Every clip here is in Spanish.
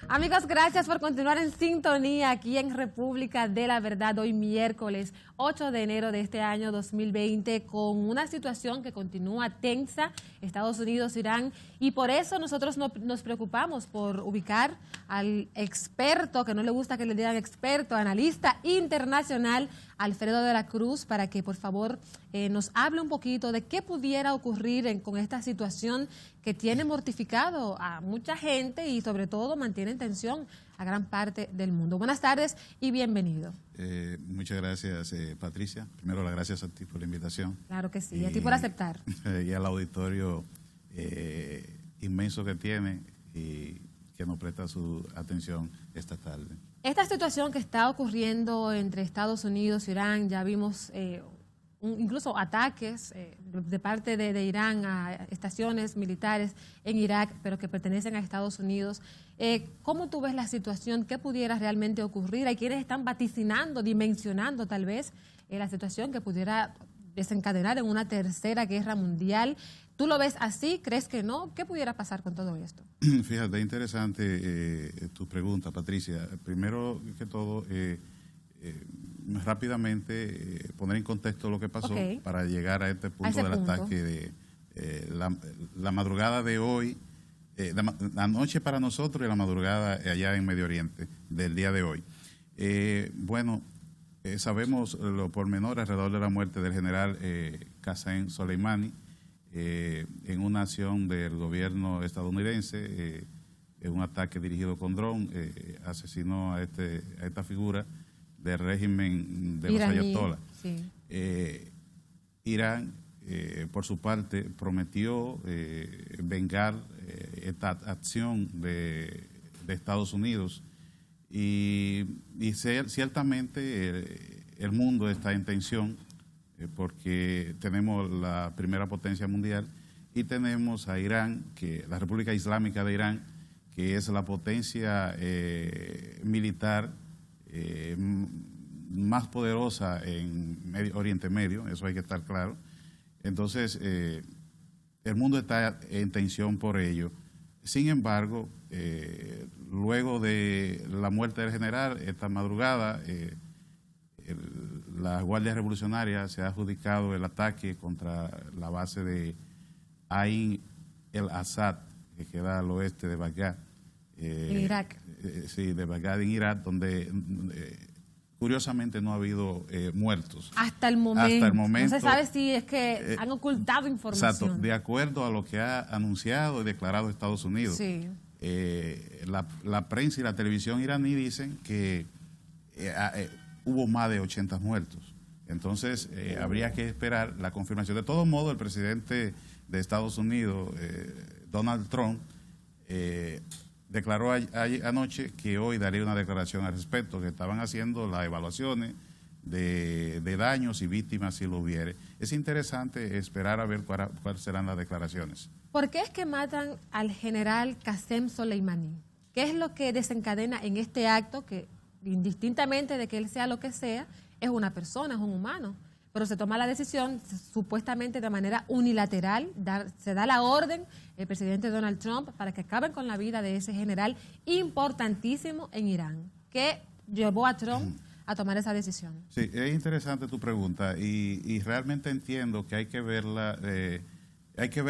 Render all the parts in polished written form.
Amigos, gracias por continuar en sintonía aquí en República de la Verdad, hoy miércoles 8 de enero de este año 2020, con una situación que continúa tensa, Estados Unidos, Irán, y por eso nosotros nos preocupamos por ubicar al experto, que no le gusta que le digan experto, analista internacional, Alfredo de la Cruz, para que por favor nos hable un poquito de qué pudiera ocurrir con esta situación que tiene mortificado a mucha gente y sobre todo mantiene en tensión a gran parte del mundo. Buenas tardes y bienvenido. Muchas gracias, Patricia. Primero, las gracias a ti por la invitación. Claro que sí, y a ti por aceptar. Y al auditorio inmenso que tiene y que nos presta su atención esta tarde. Esta situación que está ocurriendo entre Estados Unidos e Irán, ya vimos incluso ataques de parte de Irán a estaciones militares en Irak, pero que pertenecen a Estados Unidos. ¿Cómo tú ves la situación? ¿Qué pudiera realmente ocurrir? Hay quienes están vaticinando, dimensionando tal vez la situación que pudiera desencadenar en una tercera guerra mundial. ¿Tú lo ves así? ¿Crees que no? ¿Qué pudiera pasar con todo esto? Fíjate, interesante tu pregunta, Patricia. Primero que todo, rápidamente poner en contexto lo que pasó para llegar a este punto del ataque de la madrugada de hoy, la noche para nosotros y la madrugada allá en Medio Oriente del día de hoy. Sabemos los pormenores alrededor de la muerte del general Qasem Soleimani en una acción del gobierno estadounidense, en un ataque dirigido con dron, asesinó a esta figura del régimen de los ayatolás. Sí. Irán, por su parte, prometió vengar esta acción de Estados Unidos y ciertamente el mundo está en tensión porque tenemos la primera potencia mundial y tenemos a Irán, la República Islámica de Irán, que es la potencia militar más poderosa en Oriente Medio, eso hay que estar claro. Entonces, el mundo está en tensión por ello. Sin embargo, luego de la muerte del general, esta madrugada, la Guardia Revolucionaria se ha adjudicado el ataque contra la base de Ain el-Assad, que queda al oeste de Bagdad. En Irak. Sí, de Bagdad en Irak, donde curiosamente no ha habido muertos. Hasta el momento. No se sabe si es que han ocultado información. Exacto, de acuerdo a lo que ha anunciado y declarado Estados Unidos. Sí. La prensa y la televisión iraní dicen que hubo más de 80 muertos. Entonces, habría que esperar la confirmación. De todos modos, el presidente de Estados Unidos, Donald Trump, declaró anoche que hoy daría una declaración al respecto, que estaban haciendo las evaluaciones de daños y víctimas si lo hubiere. Es interesante esperar a ver cuáles serán las declaraciones. ¿Por qué es que matan al general Qasem Soleimani? ¿Qué es lo que desencadena en este acto que, indistintamente de que él sea lo que sea, es una persona, es un humano? Pero se toma la decisión supuestamente de manera unilateral, se da la orden el presidente Donald Trump para que acaben con la vida de ese general importantísimo en Irán. ¿Qué llevó a Trump a tomar esa decisión? Sí, es interesante tu pregunta y realmente entiendo que hay que ver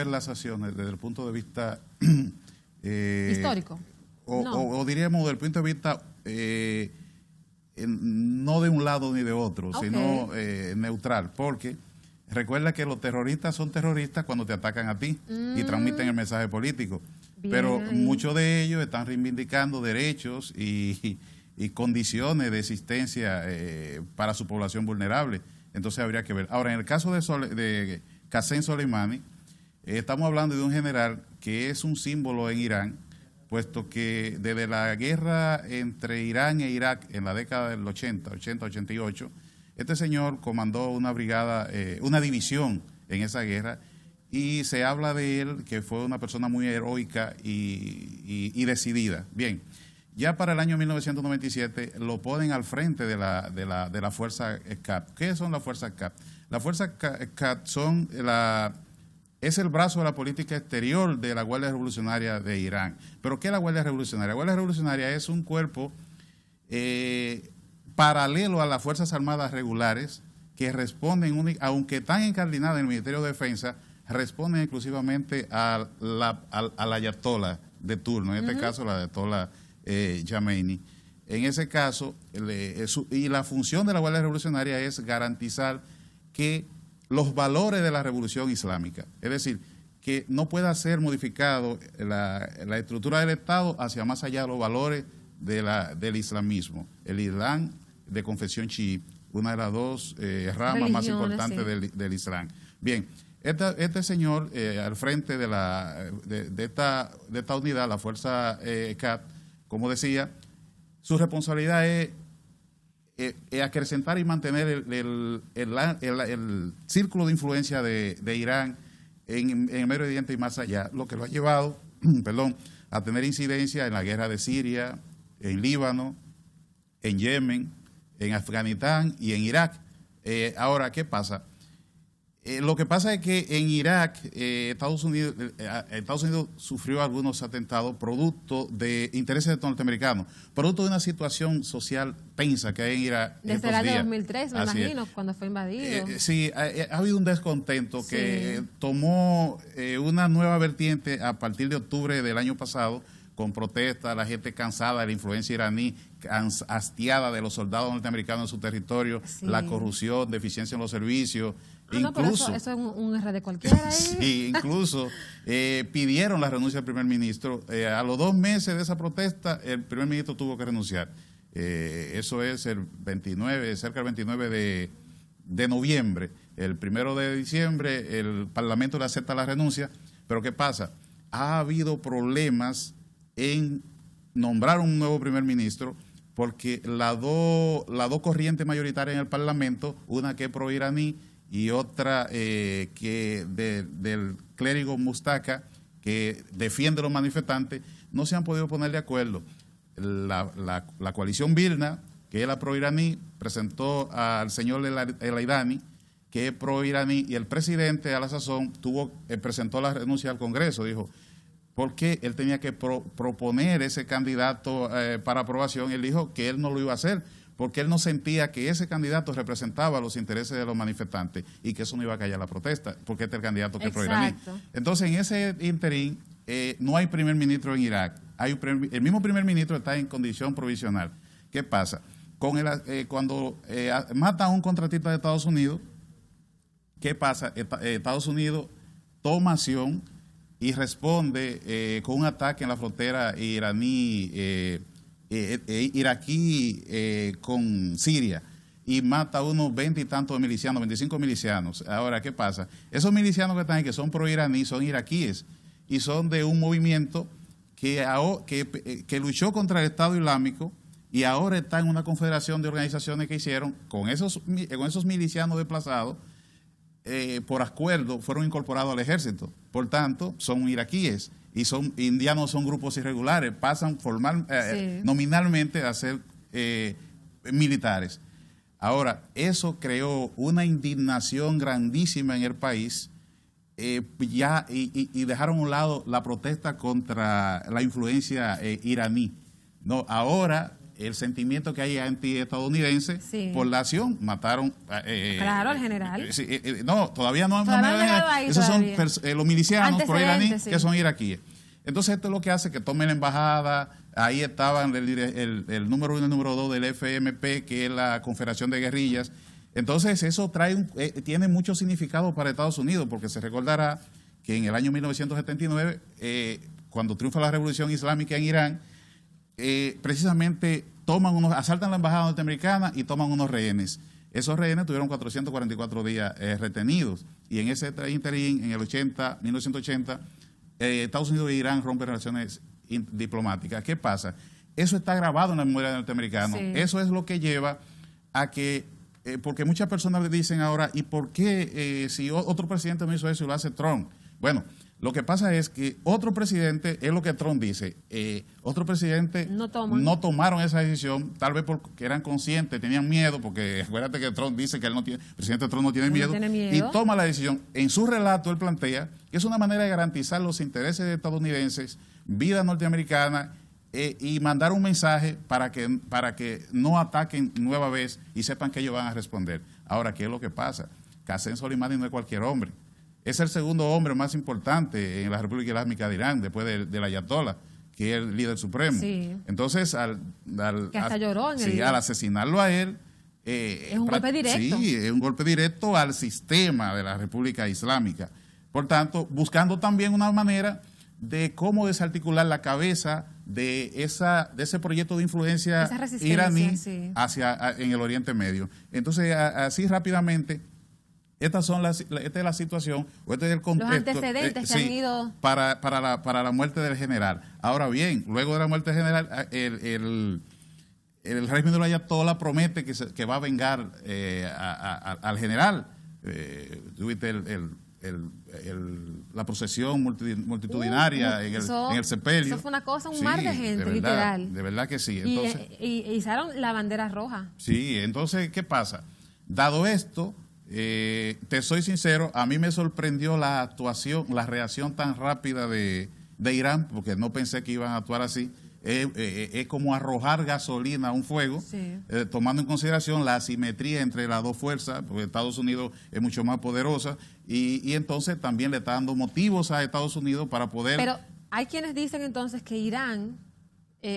las acciones desde el punto de vista histórico. O diríamos desde el punto de vista no de un lado ni de otro, sino neutral, porque recuerda que los terroristas son terroristas cuando te atacan a ti y transmiten el mensaje político. Bien. Pero muchos de ellos están reivindicando derechos y condiciones de existencia para su población vulnerable. Entonces habría que ver. Ahora, en el caso de Qasem Soleimani, estamos hablando de un general que es un símbolo en Irán, puesto que desde la guerra entre Irán e Irak en la década del 80-88, este señor comandó una brigada, una división en esa guerra, y se habla de él que fue una persona muy heroica y decidida. Bien, ya para el año 1997 lo ponen al frente de la fuerza CAP. ¿Qué son las fuerzas CAP? Las fuerzas CAP son es el brazo de la política exterior de la Guardia Revolucionaria de Irán. ¿Pero qué es la Guardia Revolucionaria? La Guardia Revolucionaria es un cuerpo paralelo a las Fuerzas Armadas regulares que responden, aunque están incardinadas en el Ministerio de Defensa, responden exclusivamente al ayatollah de turno, en este caso la ayatollah Khamenei. En ese caso, y la función de la Guardia Revolucionaria es garantizar que los valores de la revolución islámica, es decir, que no pueda ser modificado la estructura del Estado hacia más allá de los valores del islamismo. El Islam de confesión chií, una de las dos ramas más importantes del Islam. Bien, este señor al frente de esta unidad, la Fuerza CAT, como decía, su responsabilidad es acrecentar y mantener el círculo de influencia de Irán en el Medio Oriente y más allá, lo que lo ha llevado a tener incidencia en la guerra de Siria, en Líbano, en Yemen, en Afganistán y en Irak. Ahora, ¿qué pasa? Lo que pasa es que en Irak, Estados Unidos sufrió algunos atentados producto de intereses norteamericanos, producto de una situación social tensa que hay en Irak. Desde el año 2003, me imagino, cuando fue invadido. Sí, ha habido un descontento que tomó una nueva vertiente a partir de octubre del año pasado, con protestas, la gente cansada de la influencia iraní, hastiada de los soldados norteamericanos en su territorio, la corrupción, deficiencia en los servicios. Incluso, eso es un error de cualquiera. Sí, incluso pidieron la renuncia del primer ministro. A los 2 meses de esa protesta, el primer ministro tuvo que renunciar. Eso es el 29, cerca del 29 de noviembre. El 1 de diciembre el Parlamento le acepta la renuncia. Pero ¿qué pasa? Ha habido problemas en nombrar un nuevo primer ministro porque las dos corrientes mayoritarias en el Parlamento, una que es pro-iraní y otra que del clérigo Mustafa, que defiende a los manifestantes, no se han podido poner de acuerdo. La coalición Birna, que es la pro-iraní, presentó al señor El Aidani, que es pro-iraní, y el presidente a la sazón presentó la renuncia al Congreso. Dijo, ¿por qué él tenía que proponer ese candidato para aprobación? Él dijo que él no lo iba a hacer, porque él no sentía que ese candidato representaba los intereses de los manifestantes y que eso no iba a callar la protesta, porque este es el candidato que es pro-iraní. Entonces, en ese interín, no hay primer ministro en Irak. El mismo primer ministro está en condición provisional. ¿Qué pasa? Cuando matan a un contratista de Estados Unidos, ¿qué pasa? Estados Unidos toma acción y responde con un ataque en la frontera iraquí con Siria, y mata a unos 20 y tantos milicianos, 25 milicianos. Ahora, ¿qué pasa? Esos milicianos que están ahí, que son pro-iraní, son iraquíes y son de un movimiento que luchó contra el Estado Islámico y ahora está en una confederación de organizaciones que hicieron con esos milicianos desplazados. Por acuerdo fueron incorporados al ejército, por tanto son iraquíes y son indianos, son grupos irregulares, pasan nominalmente a ser militares. Ahora, eso creó una indignación grandísima en el país y dejaron a un lado la protesta contra la influencia iraní. No, ahora el sentimiento que hay anti-estadounidense por la acción, mataron... claro, al general. No, todavía no ahí. Esos son los milicianos pro-iraníes que son iraquíes. Entonces esto es lo que hace que tomen la embajada. Ahí estaban el número 1 y el número 2 del FMP, que es la Confederación de Guerrillas. Entonces eso tiene mucho significado para Estados Unidos, porque se recordará que en el año 1979, cuando triunfa la Revolución Islámica en Irán, precisamente asaltan la embajada norteamericana y toman unos rehenes. Esos rehenes tuvieron 444 días retenidos, y en ese interín, en el 1980, Estados Unidos e Irán rompen relaciones diplomáticas. ¿Qué pasa? Eso está grabado en la memoria del norteamericano. Eso es lo que lleva a que, porque muchas personas le dicen ahora, ¿y por qué si otro presidente no hizo eso y lo hace Trump? Bueno, Lo que pasa es que otro presidente, es lo que Trump dice, otro presidente no tomaron esa decisión, tal vez porque eran conscientes, tenían miedo, porque acuérdate que Trump dice que el presidente Trump no tiene miedo, y toma la decisión. En su relato él plantea que es una manera de garantizar los intereses estadounidenses, vida norteamericana, y mandar un mensaje para que no ataquen nueva vez y sepan que ellos van a responder. Ahora, ¿qué es lo que pasa? Qasem Soleimani no es cualquier hombre. Es el segundo hombre más importante en la República Islámica de Irán, después del Ayatollah, que es el líder supremo. Sí. Entonces, que hasta lloró en al asesinarlo a él, es un golpe directo. Sí, es un golpe directo al sistema de la República Islámica. Por tanto, buscando también una manera de cómo desarticular la cabeza de ese proyecto de influencia iraní en el Oriente Medio. Entonces, así rápidamente, esta es la situación, o este es el contexto. Los antecedentes que han ido para la muerte del general. Ahora bien, luego de la muerte del general, el régimen de Ayatollah promete que va a vengar al general. Tuviste la procesión multitudinaria en el sepelio. Eso fue una cosa, un mar de gente, literal. De verdad que sí. Entonces, y izaron la bandera roja. Sí, entonces, ¿qué pasa? Dado esto, te soy sincero, a mí me sorprendió la reacción tan rápida de Irán, porque no pensé que iban a actuar así. Es como arrojar gasolina a un fuego, tomando en consideración la asimetría entre las dos fuerzas, porque Estados Unidos es mucho más poderosa, y entonces también le está dando motivos a Estados Unidos para poder... Pero hay quienes dicen entonces que Irán,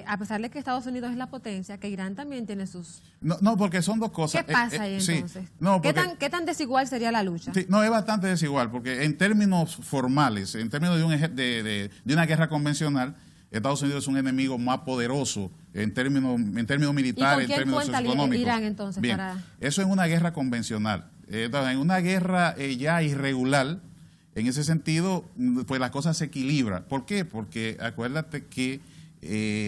a pesar de que Estados Unidos es la potencia, que Irán también tiene sus... No, porque son dos cosas. ¿Qué pasa ahí entonces? Sí, no, porque, ¿Qué tan desigual sería la lucha? Sí, no, es bastante desigual, porque en términos formales, en términos de una guerra convencional, Estados Unidos es un enemigo más poderoso en términos militares, en términos socioeconómicos. Irán entonces? Bien, eso es una guerra convencional. En una guerra ya irregular, en ese sentido, pues la cosa se equilibra. ¿Por qué? Porque acuérdate que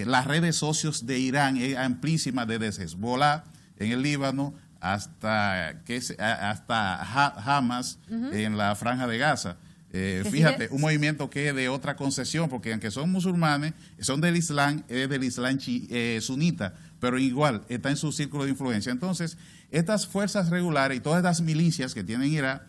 la red de socios de Irán es amplísima, desde Hezbollah en el Líbano hasta Hamas en la Franja de Gaza. Fíjate, un movimiento que es de otra concesión, porque aunque son musulmanes, son del Islam, es del Islam sunita, pero igual está en su círculo de influencia. Entonces, estas fuerzas regulares y todas estas milicias que tienen Irak,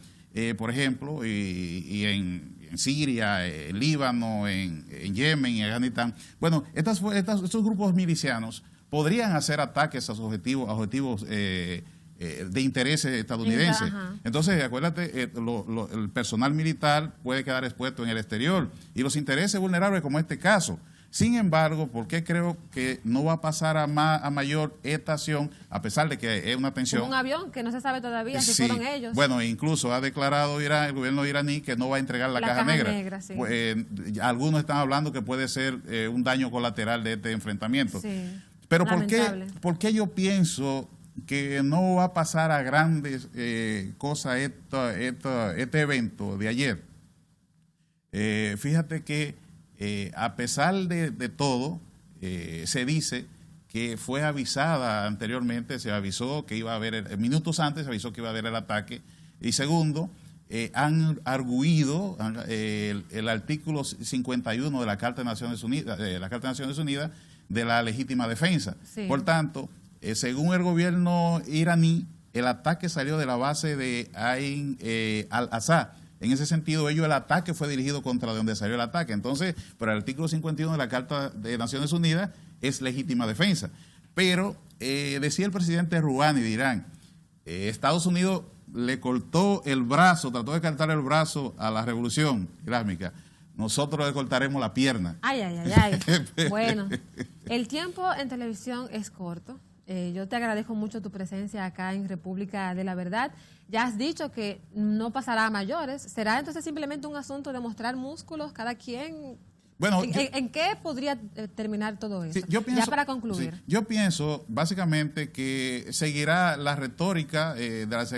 por ejemplo, y en Siria, en Líbano, en Yemen, en Afganistán, bueno, estos grupos milicianos podrían hacer ataques a sus objetivos de intereses estadounidenses. Entonces, acuérdate, el personal militar puede quedar expuesto en el exterior y los intereses vulnerables como este caso. Sin embargo, ¿por qué creo que no va a pasar a mayor estación, a pesar de que es una tensión? Un avión que no se sabe todavía si fueron ellos. Bueno, incluso ha declarado el gobierno iraní que no va a entregar la caja negra. Sí. Algunos están hablando que puede ser un daño colateral de este enfrentamiento. Sí. Pero ¿por qué yo pienso que no va a pasar a grandes cosas este evento de ayer? Fíjate que a pesar de todo, se dice que fue avisada anteriormente, se avisó que iba a haber, minutos antes se avisó que iba a haber el ataque, y segundo, han arguido el artículo 51 de la Carta de Naciones Unidas, de la legítima defensa. Sí. Por tanto, según el gobierno iraní, el ataque salió de la base de Ain al-Assad. En ese sentido, el ataque fue dirigido contra donde salió el ataque. Entonces, por el artículo 51 de la Carta de Naciones Unidas, es legítima defensa. Pero, decía el presidente Rouhani de Irán, Estados Unidos le cortó el brazo, trató de cortar el brazo a la revolución islámica. Nosotros le cortaremos la pierna. Ay. Bueno, el tiempo en televisión es corto. Yo te agradezco mucho tu presencia acá en República de la Verdad. Ya has dicho que no pasará a mayores. ¿Será entonces simplemente un asunto de mostrar músculos cada quien? Bueno, ¿En qué podría terminar todo eso? Sí, yo pienso, ya para concluir. Sí, yo pienso básicamente que seguirá la retórica de las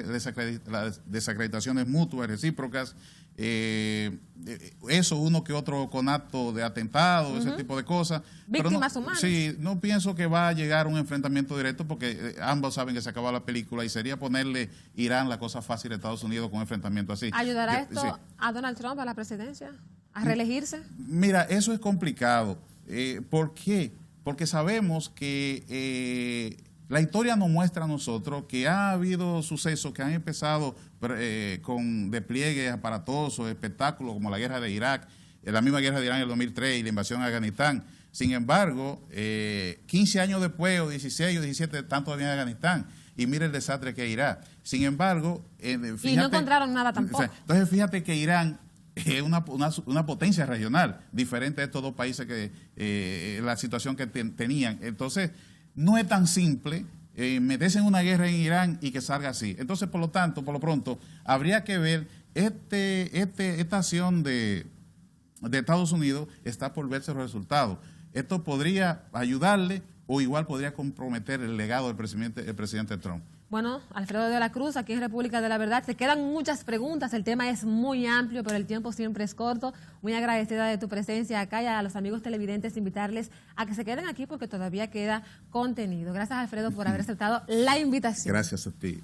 desacreditaciones mutuas, recíprocas, eso uno que otro con acto de atentado, ese tipo de cosas. Víctimas humanas. Sí, no pienso que va a llegar un enfrentamiento directo porque ambos saben que se acabó la película y sería ponerle Irán la cosa fácil a Estados Unidos con un enfrentamiento así. ¿Ayudará esto a Donald Trump a la presidencia? ¿A reelegirse? Mira, eso es complicado. ¿Por qué? Porque sabemos que la historia nos muestra a nosotros que ha habido sucesos que han empezado con despliegues aparatosos, espectáculos como la guerra de Irak, la misma guerra de Irán en el 2003 y la invasión a Afganistán. Sin embargo, 15 años después, o 16 o 17, están todavía en Afganistán. Y mira el desastre que es Irak. Sin embargo, fíjate, y no encontraron nada tampoco. Entonces, fíjate que Irán es una potencia regional, diferente a estos dos países que la situación que tenían. Entonces, no es tan simple meterse en una guerra en Irán y que salga así. Entonces, por lo tanto, por lo pronto, habría que ver esta acción de Estados Unidos está por verse los resultados. Esto podría ayudarle o igual podría comprometer el legado del presidente Trump. Bueno, Alfredo de la Cruz, aquí en República de la Verdad. Se quedan muchas preguntas, el tema es muy amplio, pero el tiempo siempre es corto. Muy agradecida de tu presencia acá y a los amigos televidentes invitarles a que se queden aquí porque todavía queda contenido. Gracias, Alfredo, por haber aceptado la invitación. Gracias a ti.